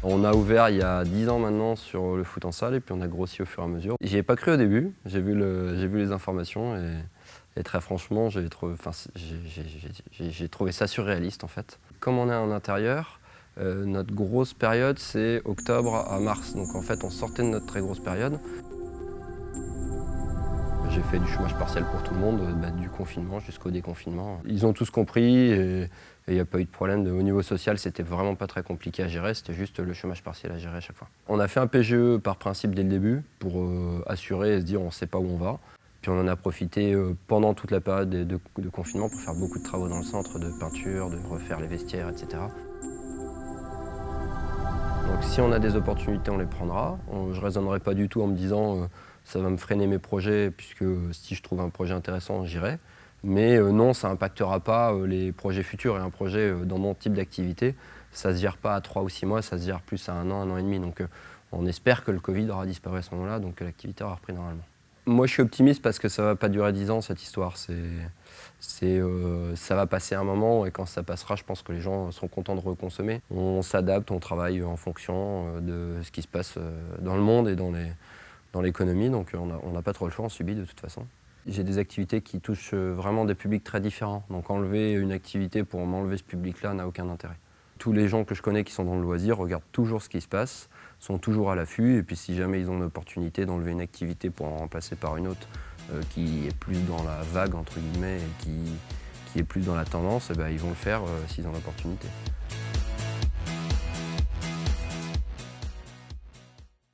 On a ouvert il y a 10 ans maintenant sur le foot en salle et puis on a grossi au fur et à mesure. J'y ai pas cru au début, j'ai vu les informations et très franchement j'ai trouvé ça surréaliste en fait. Comme on est en intérieur, notre grosse période c'est octobre à mars, donc en fait on sortait de notre très grosse période. J'ai fait du chômage partiel pour tout le monde, du confinement jusqu'au déconfinement. Ils ont tous compris et il n'y a pas eu de problème. Au niveau social, c'était vraiment pas très compliqué à gérer, c'était juste le chômage partiel à gérer à chaque fois. On a fait un PGE par principe dès le début pour assurer et se dire on ne sait pas où on va. Puis on en a profité pendant toute la période de confinement pour faire beaucoup de travaux dans le centre, de peinture, de refaire les vestiaires, etc. Donc si on a des opportunités, on les prendra. Je ne raisonnerai pas du tout en me disant ça va me freiner mes projets, puisque si je trouve un projet intéressant, j'irai. Mais non, ça n'impactera pas les projets futurs. Et un projet dans mon type d'activité, ça ne se gère pas à 3 ou 6 mois, ça se gère plus à 1 an et demi. Donc on espère que le Covid aura disparu à ce moment-là, donc que l'activité aura repris normalement. Moi, je suis optimiste parce que ça ne va pas durer 10 ans, cette histoire. Ça va passer un moment et quand ça passera, je pense que les gens seront contents de reconsommer. On s'adapte, on travaille en fonction de ce qui se passe dans le monde et dans l'économie, donc on n'a pas trop le choix, on subit de toute façon. J'ai des activités qui touchent vraiment des publics très différents, donc enlever une activité pour m'enlever ce public-là n'a aucun intérêt. Tous les gens que je connais qui sont dans le loisir regardent toujours ce qui se passe, sont toujours à l'affût, et puis si jamais ils ont l'opportunité d'enlever une activité pour en remplacer par une autre qui est plus dans la vague, entre guillemets, et qui est plus dans la tendance, ils vont le faire s'ils ont l'opportunité.